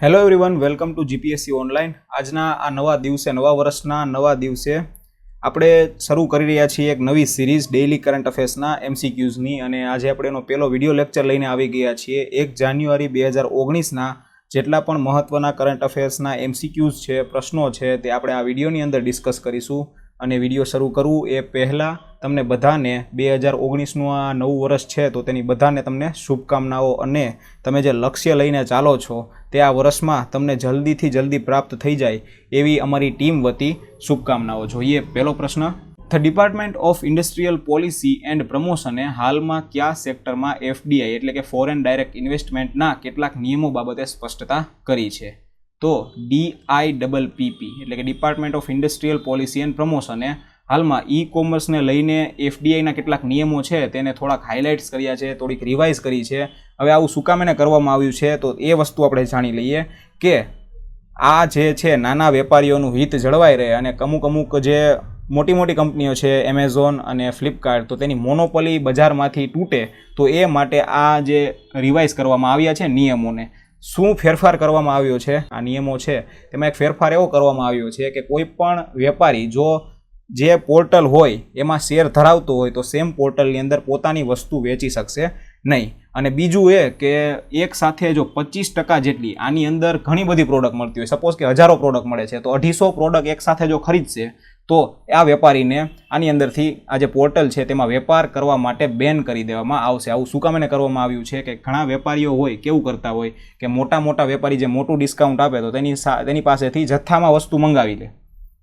Hello everyone, welcome to GPSC online. આજના આ નવા દિવસે, નવા વર્ષના નવા દિવસે આપણે શરૂ કરી રહ્યા છીએ એક નવી સિરીઝ ડેઇલી કરંટ અફેર્સના એમસીક્યુઝની। અને આજે આપણે એનો પહેલો વિડીયો લેક્ચર લઈને આવી ગયા છીએ। 1 જાન્યુઆરી 2019ના જેટલા પણ મહત્વના કરંટ અફેર્સના એમસીક્યુઝ છે, પ્રશ્નો છે, તે આપણે આ વિડીયોની અંદર ડિસ્કસ કરીશું। અને વિડીયો શરૂ કરવું એ પહેલાં તમને બધાને 2019નું આ નવું વર્ષ છે તો તેની બધાને તમને શુભકામનાઓ। અને તમે જે લક્ષ્ય લઈને ચાલો છો તે આ વર્ષમાં તમને જલ્દીથી જલ્દી પ્રાપ્ત થઈ જાય એવી અમારી ટીમ વતી શુભકામનાઓ। જોઈએ પહેલો પ્રશ્ન। The department of industrial policy and પ્રમોશને હાલમાં કયા સેક્ટરમાં એફડીઆઈ એટલે કે ફોરેન ડાયરેક્ટ ઇન્વેસ્ટમેન્ટના કેટલાક નિયમો બાબતે સ્પષ્ટતા કરી છે? તો DIPP એટલે કે department of industrial policy and પ્રમોશને હાલમાં ઈ કોમર્સને લઈને એફડીઆઈના કેટલાક નિયમો છે તેને થોડાક હાઇલાઇટ્સ કર્યા છે, થોડીક રિવાઇઝ કરી છે। હવે આવું શું કામ એને કરવામાં આવ્યું છે તો એ વસ્તુ આપણે જાણી લઈએ કે આ જે છે નાના વેપારીઓનું હિત જળવાઈ રહે અને અમુક જે મોટી મોટી કંપનીઓ છે એમેઝોન અને ફ્લિપકાર્ટ તો તેની મોનોપોલી બજારમાંથી તૂટે તો એ માટે આ જે રિવાઇઝ કરવામાં આવ્યા છે નિયમોને શું ફેરફાર કરવામાં આવ્યો છે આ નિયમો છે તેમાં એક ફેરફાર એવો કરવામાં આવ્યો છે કે કોઈ પણ વેપારી જો જે પોર્ટલ હોય એમાં શેર ધરાવતો હોય તો સેમ પોર્ટલની અંદર પોતાની વસ્તુ વેચી શકશે નહીં। અને બીજું એ કે એક સાથે જો 25% જેટલી આની અંદર ઘણી બધી પ્રોડક્ટ મળતી હોય, સપોઝ કે હજારો પ્રોડક્ટ મળે છે તો 250 પ્રોડક્ટ એક સાથે જો ખરીદશે તો આ વેપારીને આની અંદરથી આ જે પોર્ટલ છે તેમાં વેપાર કરવા માટે બેન કરી દેવામાં આવશે। આવું શું કામ એને કરવામાં આવ્યું છે કે ઘણા વેપારીઓ હોય કેવું કરતા હોય કે મોટા વેપારી જે મોટું ડિસ્કાઉન્ટ આપે તો તેની પાસેથી જથ્થામાં વસ્તુ મંગાવી લે,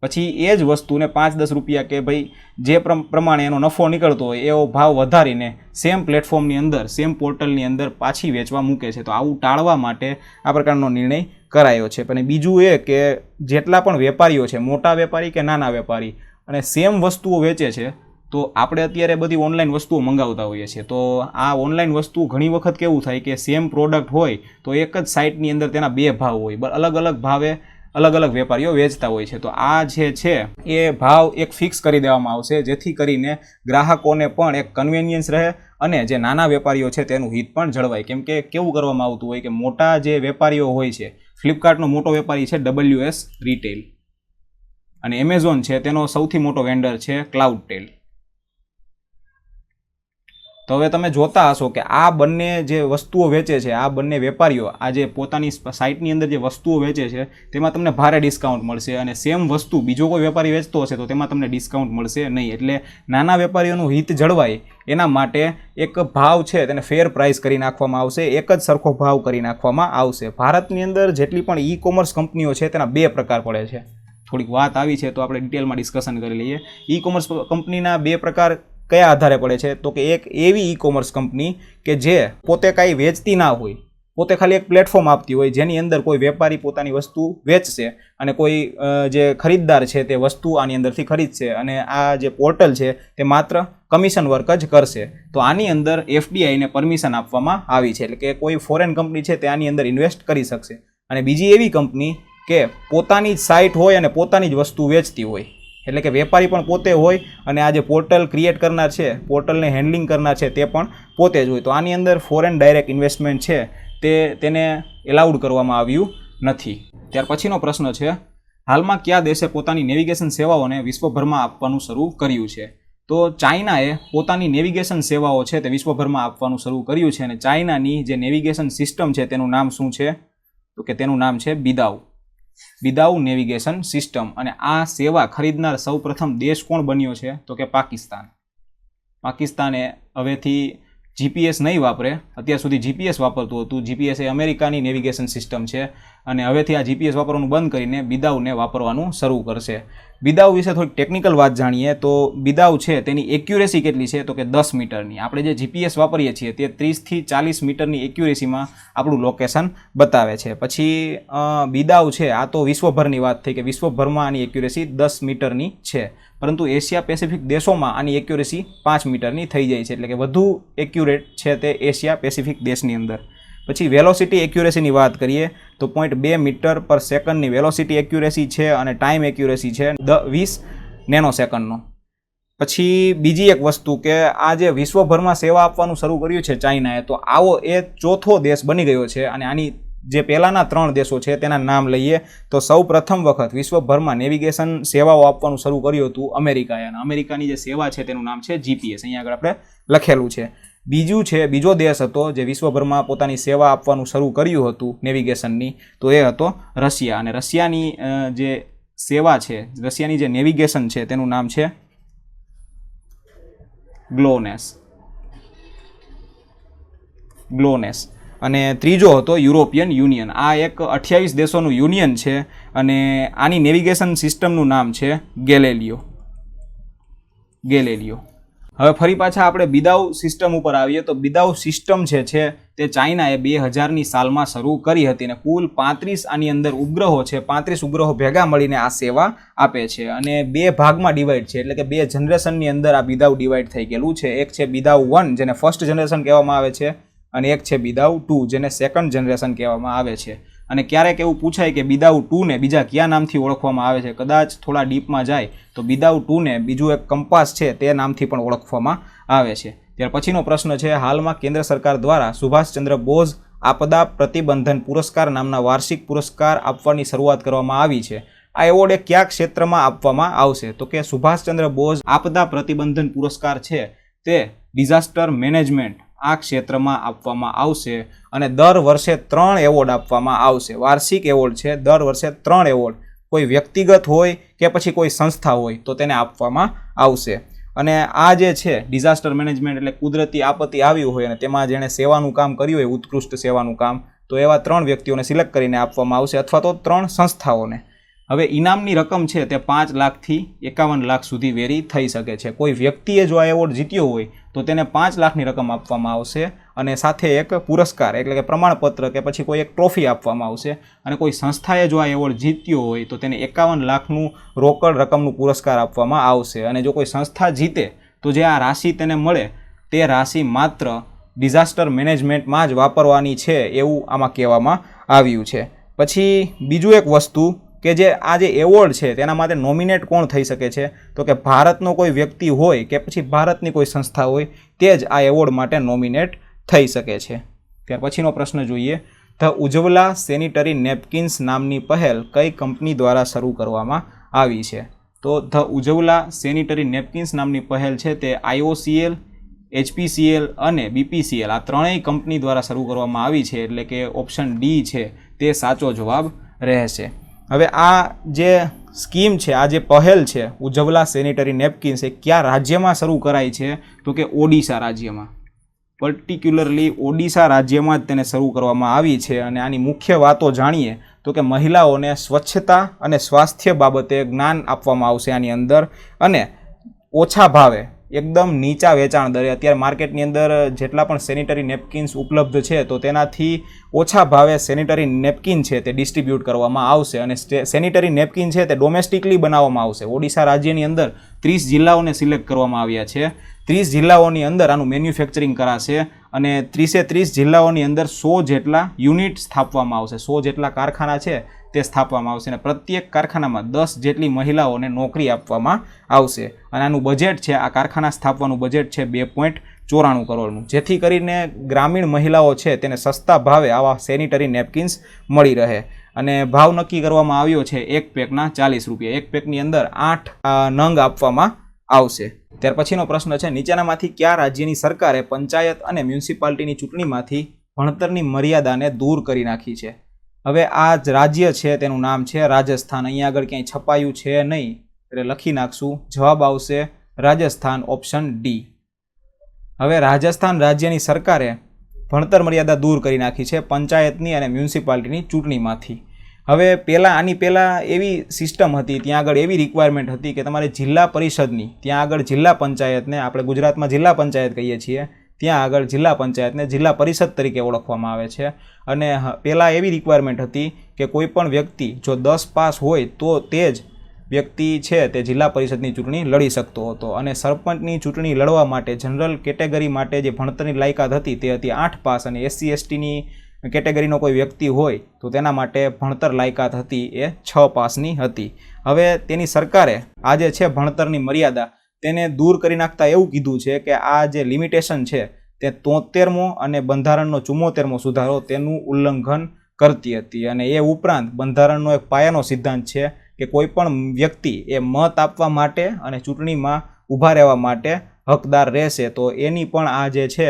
પછી એ જ વસ્તુને 5-10 રૂપિયા કે ભાઈ જે પ્રમાણે એનો નફો નીકળતો હોય એવો ભાવ વધારીને સેમ પ્લેટફોર્મની અંદર, સેમ પોર્ટલની અંદર પાછી વેચવા મૂકે છે। તો આવું ટાળવા માટે આ પ્રકારનો નિર્ણય કરાયો છે। પણ બીજું એ કે જેટલા પણ વેપારીઓ છે, મોટા વેપારી કે નાના વેપારી, અને સેમ વસ્તુઓ વેચે છે તો આપણે અત્યારે બધી ઓનલાઈન વસ્તુઓ મંગાવતા હોઈએ છીએ તો આ ઓનલાઈન વસ્તુ ઘણી વખત કેવું થાય કે સેમ પ્રોડક્ટ હોય તો એક જ સાઇટની અંદર તેના બે ભાવ હોય, અલગ અલગ ભાવે અલગ અલગ વેપારીઓ વેચતા હોય છે। તો આ જે છે એ ભાવ એક ફિક્સ કરી દેવામાં આવશે જેથી કરીને ગ્રાહકોને પણ એક કન્વેનિયન્સ રહે અને જે નાના વેપારીઓ છે તેનું હિત પણ જળવાય। કેમ કે કેવું કરવામાં આવતું હોય કે મોટા જે વેપારીઓ હોય છે, ફ્લિપકાર્ટનો મોટો વેપારી છે WS રિટેલ અને એમેઝોન છે તેનો સૌથી મોટો વેન્ડર છે ક્લાઉડટેલ। તો હવે તમે જોતા હશો કે આ બંને જે વસ્તુઓ વેચે છે, આ બંને વેપારીઓ આ જે પોતાની સાઇટની અંદર જે વસ્તુઓ વેચે છે તેમાં તમને ભારે ડિસ્કાઉન્ટ મળશે અને સેમ વસ્તુ બીજો કોઈ વેપારી વેચતો હશે તો તેમાં તમને ડિસ્કાઉન્ટ મળશે નહીં। એટલે નાના વેપારીઓનું હિત જળવાય એના માટે એક ભાવ છે તેને ફેર પ્રાઇસ કરી નાખવામાં આવશે, એક જ સરખો ભાવ કરી નાખવામાં આવશે। ભારતની અંદર જેટલી પણ ઈ કોમર્સ કંપનીઓ છે તેના બે પ્રકાર પડે છે, થોડીક વાત આવી છે તો આપણે ડિટેલમાં ડિસ્કશન કરી લઈએ। ઈ કોમર્સ કંપનીના બે પ્રકાર કયા આધારે પડે છે તો કે એક એવી ઈ કોમર્સ કંપની કે જે પોતે કાંઈ વેચતી ના હોય, પોતે ખાલી એક પ્લેટફોર્મ આપતી હોય જેની અંદર કોઈ વેપારી પોતાની વસ્તુ વેચશે અને કોઈ જે ખરીદદાર છે તે વસ્તુ આની અંદરથી ખરીદશે અને આ જે પોર્ટલ છે તે માત્ર કમિશન વર્ક જ કરશે। તો આની અંદર એફડીઆઈને પરમિશન આપવામાં આવી છે એટલે કે કોઈ ફોરેન કંપની છે તે આની અંદર ઇન્વેસ્ટ કરી શકશે। અને બીજી એવી કંપની કે પોતાની જ સાઇટ હોય અને પોતાની જ વસ્તુ વેચતી હોય એટલે કે વેપારી પણ પોતે હોય અને આ જે પોર્ટલ ક્રિએટ કરનાર છે, પોર્ટલને હેન્ડલિંગ કરનાર છે તે પણ પોતે જ હોય। તો આની અંદર ફોરેન ડાયરેક્ટ ઇન્વેસ્ટમેન્ટ છે તેને એલાઉડ કરવામાં આવ્યું નથી। ત્યાર પછીનો પ્રશ્ન છે, હાલમાં કયા દેશે પોતાની નેવિગેશન સેવાઓને વિશ્વભરમાં આપવાનું શરૂ કર્યું છે? તો ચાઇનાએ પોતાની નેવિગેશન સેવાઓ છે તે વિશ્વભરમાં આપવાનું શરૂ કર્યું છે અને ચાઇનાની જે નેવિગેશન સિસ્ટમ છે તેનું નામ શું છે તો કે તેનું નામ છે બિદાઉ નેવિગેશન સિસ્ટમ। અને આ સેવા ખરીદનાર સૌપ્રથમ દેશ કોણ બન્યો છે તો કે પાકિસ્તાને હવેથી જીપીએસ નહીં વાપરે, અત્યાર સુધી જીપીએસ વાપરતું હતું, જીપીએસ એ અમેરિકાની નેવિગેશન સિસ્ટમ છે અને હવેથી આ જીપીએસ વાપરવાનું બંધ કરીને બિદાઉને વાપરવાનું શરૂ કરશે। બિદાઉ વિશે થોડીક ટેકનિકલ વાત જાણીએ તો બિદાઉ છે તેની એક્યુરેસી કેટલી છે તો કે 10 મીટરની। આપણે જે જીપીએસ વાપરીએ છીએ તે 30થી 40 મીટરની એક્યુરેસીમાં આપણું લોકેશન બતાવે છે। પછી બિદાઉ છે આ તો વિશ્વભરની વાત થઈ કે વિશ્વભરમાં આની એક્યુરેસી 10 મીટરની છે, પરંતુ એશિયા પેસિફિક દેશોમાં આની એક્યુરેસી 5 મીટરની થઈ જાય છે એટલે કે વધુ એક્યુરેટ છે તે એશિયા પેસિફિક દેશની અંદર। પછી વેલોસિટી એક્યુરેસીની વાત કરીએ તો 0.2 મીટર પર સેકન્ડની વેલોસિટી એક્યુરેસી છે અને ટાઈમ એક્યુરેસી છે 20 નેનોસેકન્ડનો। પછી બીજી એક વસ્તુ કે આ જે વિશ્વભરમાં સેવા આપવાનું શરૂ કર્યું છે ચાઇનાએ, તો આવો એ ચોથો દેશ બની ગયો છે અને આની જે પહેલાના 3 દેશો છે તેના નામ લઈએ તો સૌ પ્રથમ વખત વિશ્વભરમાં નેવિગેશન સેવાઓ આપવાનું શરૂ કર્યું હતું અમેરિકાએ, અને અમેરિકાની જે સેવા છે તેનું નામ છે GPS. અહીંયા આગળ આપણે લખેલું છે. બીજો દેશ હતો જે વિશ્વભરમાં પોતાની સેવા આપવાનું શરૂ કર્યું હતું નેવિગેશનની, તો એ હતો રશિયા. અને રશિયાની જે સેવા છે, રશિયાની જે નેવિગેશન છે તેનું નામ છે ગ્લોનેસ. અને ત્રીજો હતો યુરોપિયન યુનિયન. આ એક 28 દેશોનું યુનિયન છે અને આની નેવિગેશન સિસ્ટમનું નામ છે ગેલેલિયો. હવે ફરી પાછા આપણે બિદાઉ સિસ્ટમ ઉપર આવીએ તો બિદાઉ સિસ્ટમ છે તે ચાઇનાએ 2000ની સાલમાં શરૂ કરી હતી અને કુલ 35 આની અંદર ઉપગ્રહો છે. 35 ઉપગ્રહો ભેગા મળીને આ સેવા આપે છે અને 2 ભાગમાં ડિવાઈડ છે, એટલે કે 2 જનરેશનની અંદર આ બિદાઉ ડિવાઈડ થઈ ગયેલું છે. એક છે બિદાઉ 1 જેને ફર્સ્ટ જનરેશન કહેવામાં આવે છે, અને એક છે બિદાઉ 2 જેને સેકન્ડ જનરેશન કહેવામાં આવે છે. અને ક્યારેક એવું પૂછાય કે બિદાઉ 2 ને બીજા કયા નામથી ઓળખવામાં આવે છે, કદાચ થોડા ડીપમાં જાય તો બિદાઉ 2 ને બીજું એક કંપાસ છે તે નામથી પણ ઓળખવામાં આવે છે. ત્યાર પછીનો પ્રશ્ન છે, હાલમાં કેન્દ્ર સરકાર દ્વારા સુભાષચંદ્ર બોઝ આપદા પ્રતિબંધન પુરસ્કાર નામના વાર્ષિક પુરસ્કાર આપવાની શરૂઆત કરવામાં આવી છે. આ એવોર્ડ કયા ક્ષેત્રમાં આપવામાં આવશે? તો કે સુભાષચંદ્ર બોઝ આપદા પ્રતિબંધન પુરસ્કાર છે તે ડિઝાસ્ટર મેનેજમેન્ટ આ ક્ષેત્રમાં આપવામાં આવશે અને દર વર્ષે 3 એવોર્ડ આપવામાં આવશે. વાર્ષિક એવોર્ડ છે, દર વર્ષે 3 એવોર્ડ, કોઈ વ્યક્તિગત હોય કે પછી કોઈ સંસ્થા હોય તો તેને આપવામાં આવશે. અને આ જે છે ડિઝાસ્ટર મેનેજમેન્ટ એટલે કુદરતી આપત્તિ આવ્યું હોય અને તેમાં જેણે સેવાનું કામ કર્યું હોય, ઉત્કૃષ્ટ સેવાનું કામ, તો એવા 3 વ્યક્તિઓને સિલેક્ટ કરીને આપવામાં આવશે અથવા તો 3 સંસ્થાઓને. હવે ઇનામની રકમ છે તે 5 લાખથી 51 લાખ સુધી વેરી થઈ શકે છે. કોઈ વ્યક્તિએ જો આ એવોર્ડ જીત્યો હોય તો તેને 5 લાખની રકમ આપવામાં આવશે અને સાથે એક પુરસ્કાર એટલે કે પ્રમાણપત્ર કે પછી કોઈ એક ટ્રોફી આપવામાં આવશે. અને કોઈ સંસ્થાએ જો આ એવોર્ડ જીત્યો હોય તો તેને 51 લાખનું રોકડ રકમનું પુરસ્કાર આપવામાં આવશે. અને જો કોઈ સંસ્થા જીતે તો જે આ રાશિ તેને મળે તે રાશિ માત્ર ડિઝાસ્ટર મેનેજમેન્ટમાં જ વાપરવાની છે એવું આમાં કહેવામાં આવ્યું છે. પછી બીજું એક વસ્તુ કે જે આ જે એવોર્ડ છે તેના માટે નોમિનેટ કોણ થઈ શકે છે, તો કે ભારતનો કોઈ વ્યક્તિ હોય કે પછી ભારતની કોઈ સંસ્થા હોય તે જ આ એવોર્ડ માટે નોમિનેટ થઈ શકે છે. ત્યાર પછીનો પ્રશ્ન જોઈએ, ધ ઉજ્જવલા સેનિટરી નેપકિન્સ નામની પહેલ કઈ કંપની દ્વારા શરૂ કરવામાં આવી છે? તો ધ ઉજ્જવલા સેનિટરી નેપકિન્સ નામની પહેલ છે તે IOCL, HPCL અને BPCL આ ત્રણેય કંપની દ્વારા શરૂ કરવામાં આવી છે, એટલે કે ઓપ્શન ડી છે તે સાચો જવાબ રહેશે. હવે આ જે સ્કીમ છે, આ જે પહેલ છે ઉજ્જવલા સેનિટરી નેપકિન્સ, એ કયા રાજ્યમાં શરૂ કરાઈ છે? તો કે ઓડિશા રાજ્યમાં, પર્ટિક્યુલરલી ઓડિશા રાજ્યમાં જ તેને શરૂ કરવામાં આવી છે. અને આની મુખ્ય વાતો જાણીએ તો કે મહિલાઓને સ્વચ્છતા અને સ્વાસ્થ્ય બાબતે જ્ઞાન આપવામાં આવશે આની અંદર, અને ઓછા ભાવે એકદમ નીચા વેચાણ દરે, અત્યારે માર્કેટની અંદર જેટલા પણ સેનિટરી નેપકિન્સ ઉપલબ્ધ છે તો તેનાથી ઓછા ભાવે સેનિટરી નેપકિન છે તે ડિસ્ટ્રીબ્યુટ કરવામાં આવશે. અને સેનિટરી નેપકિન છે તે ડોમેસ્ટિકલી બનાવવામાં આવશે. ઓડિશા રાજ્યની અંદર 30 જિલ્લાઓને સિલેક્ટ કરવામાં આવ્યા છે. 30 જિલ્લાઓની અંદર આનું મેન્યુફેક્ચરિંગ કરાશે અને 30 જિલ્લાઓની અંદર 100 જેટલા યુનિટ સ્થાપવામાં આવશે. 100 જેટલા કારખાના છે તે સ્થાપવામાં આવશે અને પ્રત્યેક કારખાનામાં 10 જેટલી મહિલાઓને નોકરી આપવામાં આવશે. અને આનું બજેટ છે, આ કારખાના સ્થાપવાનું બજેટ છે 2.94 કરોડનું, જેથી કરીને ગ્રામીણ મહિલાઓ છે તેને સસ્તા ભાવે આવા સેનિટરી નેપકિન્સ મળી રહે. અને ભાવ નક્કી કરવામાં આવ્યો છે એક પેકના 40 રૂપિયા. એક પેકની અંદર 8 નંગ આપવામાં આવશે. ત્યાર પછીનો પ્રશ્ન છે, નીચેનામાંથી કયા રાજ્યની સરકારે પંચાયત અને મ્યુનિસિપાલિટીની ચૂંટણીમાંથી ભણતરની મર્યાદાને દૂર કરી નાખી છે? હવે આ જ રાજ્ય છે તેનું નામ છે રાજસ્થાન. અહીંયા આગળ ક્યાંય છપાયું છે નહીં એટલે લખી નાખશું, જવાબ આવશે રાજસ્થાન, ઓપ્શન ડી. હવે રાજસ્થાન રાજ્યની સરકારે ભણતર મર્યાદા દૂર કરી નાખી છે પંચાયતની અને મ્યુનિસિપાલિટીની ચૂંટણીમાંથી. હવે આની પહેલાં એવી સિસ્ટમ હતી, ત્યાં આગળ એવી રિક્વાયરમેન્ટ હતી કે તમારે જિલ્લા પરિષદની, ત્યાં આગળ જિલ્લા પંચાયતને આપણે ગુજરાતમાં જિલ્લા પંચાયત કહીએ છીએ, ત્યાં આગળ જિલ્લા પંચાયતને જિલ્લા પરિષદ તરીકે ઓળખવામાં આવે છે. અને પહેલાં એવી રિક્વાયરમેન્ટ હતી કે કોઈ પણ વ્યક્તિ જો 10 પાસ હોય તો તે જ વ્યક્તિ છે તે જિલ્લા પરિષદની ચૂંટણી લડી શકતો હતો. અને સરપંચની ચૂંટણી લડવા માટે જનરલ કેટેગરી માટે જે ભણતરની લાયકાત હતી તે હતી 8 પાસ, અને SC/STની કેટેગરીનો કોઈ વ્યક્તિ હોય તો તેના માટે ભણતર લાયકાત હતી એ 6 પાસની હતી. હવે તેની સરકારે આ જે છે ભણતરની મર્યાદા તેને દૂર કરી નાખતા એવું કીધું છે કે આ જે લિમિટેશન છે તે 73મો અને બંધારણનો 74મો સુધારો તેનું ઉલ્લંઘન કરતી હતી અને એ ઉપરાંત બંધારણનો એક પાયાનો સિદ્ધાંત છે કે કોઈ પણ વ્યક્તિ એ મત આપવા માટે અને ચૂંટણીમાં ઊભા રહેવા માટે હકદાર રહેશે, તો એની પણ આ જે છે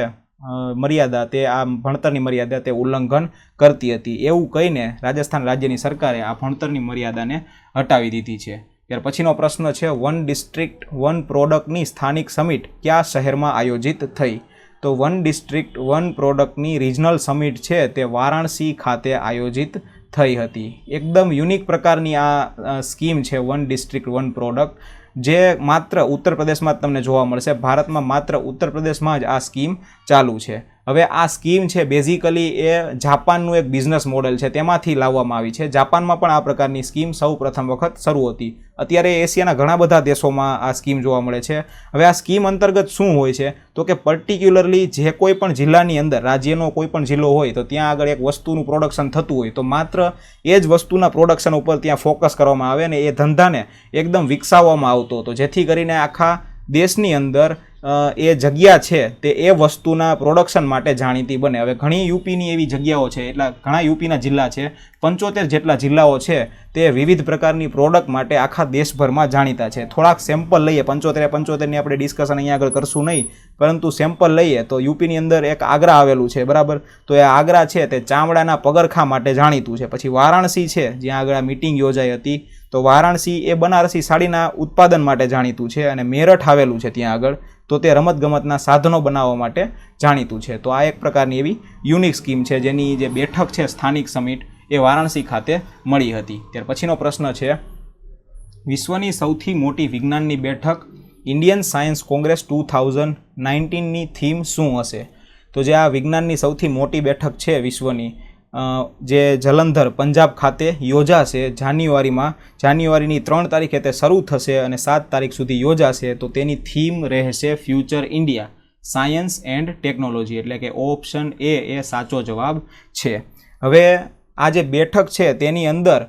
મર્યાદા, તે આ ભણતરની મર્યાદા તે ઉલ્લંઘન કરતી હતી. એવું કહીને રાજસ્થાન રાજ્યની સરકારે આ ભણતરની મર્યાદાને હટાવી દીધી છે. ત્યાર પછીનો પ્રશ્ન છે, વન ડિસ્ટ્રિક્ટ વન પ્રોડક્ટની સ્થાનિક સમિટ કયા શહેરમાં આયોજિત થઈ? તો વન ડિસ્ટ્રિક્ટ વન પ્રોડક્ટની રિજનલ સમિટ છે તે વારાણસી ખાતે આયોજિત થઈ હતી. એકદમ યુનિક પ્રકારની આ સ્કીમ છે વન ડિસ્ટ્રિક્ટ વન પ્રોડક્ટ, જે માત્ર ઉત્તર પ્રદેશમાં જ તમને જોવા મળશે. ભારતમાં માત્ર ઉત્તર પ્રદેશમાં જ આ સ્કીમ ચાલુ છે. હવે આ સ્કીમ છે બેઝિકલી એ જાપાનનું એક બિઝનેસ મોડેલ છે, તેમાંથી લાવવામાં આવી છે. જાપાનમાં પણ આ પ્રકારની સ્કીમ સૌ પ્રથમ વખત શરૂ હતી. અત્યારે એશિયાના ઘણા બધા દેશોમાં આ સ્કીમ જોવા મળે છે. હવે આ સ્કીમ અંતર્ગત શું હોય છે તો કે પર્ટિક્યુલરલી જે કોઈ પણ જિલ્લાની અંદર, રાજ્યનો કોઈ પણ જિલ્લો હોય તો ત્યાં આગળ એક વસ્તુનું પ્રોડક્શન થતું હોય તો માત્ર એ જ વસ્તુના પ્રોડક્શન ઉપર ત્યાં ફોકસ કરવામાં આવે અને એ ધંધાને એકદમ વિકસાવવામાં આવતો હતો, જેથી કરીને આખા દેશની અંદર એ જગ્યા છે તે એ વસ્તુના પ્રોડક્શન માટે જાણીતી બને. હવે ઘણી યુપીની એવી જગ્યાઓ છે, એટલા ઘણા યુપીના જિલ્લા છે, 75 જેટલા જિલ્લાઓ છે તે વિવિધ પ્રકારની પ્રોડક્ટ માટે આખા દેશભરમાં જાણીતા છે. થોડાક સેમ્પલ લઈએ, 75ની આપણે ડિસ્કશન અહીંયા આગળ કરશું નહીં, પરંતુ સેમ્પલ લઈએ તો યુપીની અંદર એક આગ્રા આવેલું છે, બરાબર. તો એ આગ્રા છે તે ચામડાના પગરખા માટે જાણીતું છે. પછી વારાણસી છે, જ્યાં આગળ આ મિટિંગ યોજાઈ હતી, તો વારાણસી એ બનારસી સાડીના ઉત્પાદન માટે જાણીતું છે. અને મેરઠ આવેલું છે ત્યાં આગળ, તો તે રમતગમતના સાધનો બનાવવા માટે જાણીતું છે. તો આ એક પ્રકારની એવી યુનિક સ્કીમ છે જેની જે બેઠક છે સ્થાનિક સમિટ એ વારાણસી ખાતે મળી હતી. ત્યાર પછીનો પ્રશ્ન છે, વિશ્વની સૌથી મોટી વિજ્ઞાનની બેઠક ઇન્ડિયન સાયન્સ કોંગ્રેસ 2019ની થીમ શું હશે? તો જે આ વિજ્ઞાનની સૌથી મોટી બેઠક છે વિશ્વની, જે જલંધર પંજાબ ખાતે યોજાશે જાન્યુઆરીની 3 તારીખે તે શરૂ થશે અને 7 તારીખ સુધી યોજાશે. તો તેની થીમ રહેશે future India science and technology, એટલે કે ઓપ્શન એ સાચો જવાબ છે. હવે આ જે બેઠક છે તેની અંદર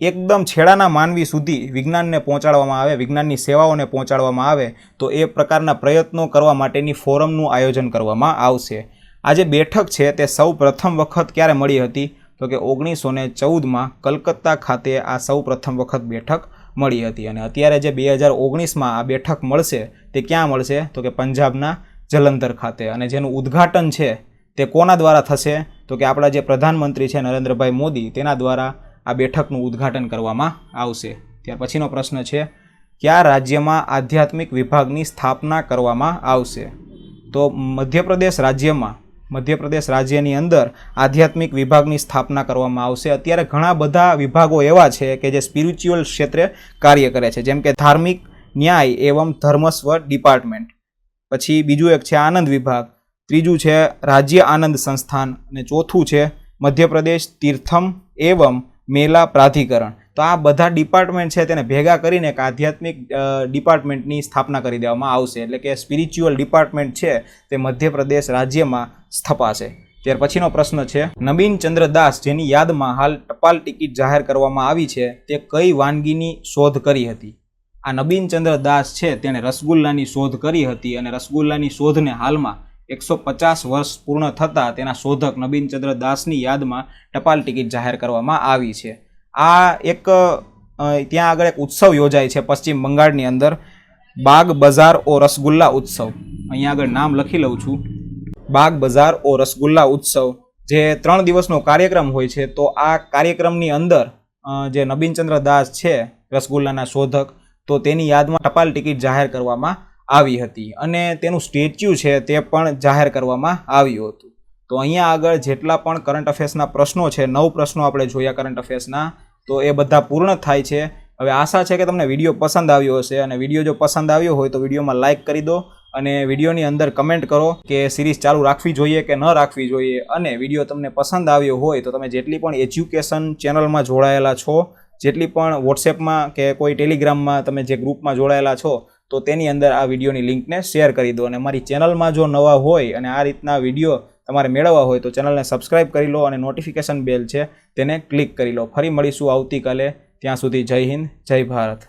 એકદમ છેડાના માનવી સુધી વિજ્ઞાનને પહોંચાડવામાં આવે, વિજ્ઞાનની સેવાઓને પહોંચાડવામાં આવે, તો એ પ્રકારના પ્રયત્નો કરવા માટેની ફોરમનું આયોજન કરવામાં આવશે. આ જે બેઠક છે તે સૌ પ્રથમ વખત ક્યારે મળી હતી? તો કે 1914માં કલકત્તા ખાતે આ સૌ પ્રથમ વખત બેઠક મળી હતી. અને અત્યારે જે 2019માં આ બેઠક મળશે તે ક્યાં મળશે? તો કે પંજાબના જલંધર ખાતે. અને જેનું ઉદ્ઘાટન છે તે કોના દ્વારા થશે? તો કે આપણા જે પ્રધાનમંત્રી છે નરેન્દ્રભાઈ મોદી, તેના દ્વારા આ બેઠકનું ઉદ્ઘાટન કરવામાં આવશે. ત્યાર પછીનો પ્રશ્ન છે, કયા રાજ્યમાં આધ્યાત્મિક વિભાગની સ્થાપના કરવામાં આવશે? તો મધ્યપ્રદેશ રાજ્યની અંદર આધ્યાત્મિક વિભાગની સ્થાપના કરવામાં આવશે. અત્યારે ઘણા બધા વિભાગો એવા છે કે જે સ્પિરિચ્યુઅલ ક્ષેત્રે કાર્ય કરે છે, જેમ કે ધાર્મિક ન્યાય એવં ધર્મસ્વ ડિપાર્ટમેન્ટ, પછી બીજું એક છે આનંદ વિભાગ, ત્રીજું છે રાજ્ય આનંદ સંસ્થાન, અને ચોથું છે મધ્યપ્રદેશ તીર્થમ એવં મેલા પ્રાધિકરણ. તો આ બધા ડિપાર્ટમેન્ટ છે તેને ભેગા કરીને એક આધ્યાત્મિક ડિપાર્ટમેન્ટની સ્થાપના કરી દેવામાં આવશે, એટલે કે સ્પિરિચ્યુઅલ ડિપાર્ટમેન્ટ છે તે મધ્યપ્રદેશ રાજ્યમાં સ્થપાશે. ત્યાર પછીનો પ્રશ્ન છે, નબીન ચંદ્ર દાસ જેની યાદમાં હાલ ટપાલ ટિકિટ જાહેર કરવામાં આવી છે તે કઈ વાનગીની શોધ કરી હતી? આ નબીન ચંદ્ર દાસ છે તેણે રસગુલ્લાની શોધ કરી હતી, અને રસગુલ્લાની શોધને હાલમાં 150 વર્ષ પૂર્ણ થતાં તેના શોધક નબીન ચંદ્ર દાસની યાદમાં ટપાલ ટિકિટ જાહેર કરવામાં આવી છે. આ એક ત્યાં આગળ એક ઉત્સવ યોજાય છે પશ્ચિમ બંગાળની અંદર, બાગ બજાર ઓ રસગુલ્લા ઉત્સવ. અહીંયા આગળ નામ લખી લઉં છું, બાગ બજાર ઓ રસગુલ્લા ઉત્સવ, જે 3 દિવસનો કાર્યક્રમ હોય છે. તો આ કાર્યક્રમની અંદર જે નબીનચંદ્ર દાસ છે રસગુલ્લાના શોધક, તો તેની યાદમાં ટપાલ ટિકિટ જાહેર કરવામાં આવી હતી, અને તેનું સ્ટેચ્યુ છે તે પણ જાહેર કરવામાં આવ્યું હતું. તો અહીંયા આગળ જેટલા પણ કરંટ અફેર્સના પ્રશ્નો છે, 9 પ્રશ્નો આપણે જોયા કરંટ અફેર્સના, તો એ બધા પૂર્ણ થાય છે. હવે આશા છે કે તમને વિડીયો પસંદ આવ્યો હશે, અને વિડીયો જો પસંદ આવ્યો હોય તો વિડીયોમાં લાઇક કરી દો, અને વિડીયોની અંદર કમેન્ટ કરો કે સિરીઝ ચાલુ રાખવી જોઈએ કે ન રાખવી જોઈએ. અને વિડીયો તમને પસંદ આવ્યો હોય તો તમે જેટલી પણ એજ્યુકેશન ચેનલમાં જોડાયેલા છો, જેટલી પણ વોટ્સએપમાં કે કોઈ ટેલિગ્રામમાં તમે જે ગ્રુપમાં જોડાયેલા છો, તો તેની અંદર આ વિડીયોની લિંકને શેર કરી દો. અને મારી ચેનલમાં જો નવા હોય અને આ રીતના વિડીયો તમારે મેળવવા હોય તો ચેનલને સબસ્ક્રાઇબ કરી લો, અને નોટિફિકેશન બેલ છે તેને ક્લિક કરી લો. ફરી મળીશું આવતીકાલે. ત્યાં સુધી જય હિન્દ, જય ભારત.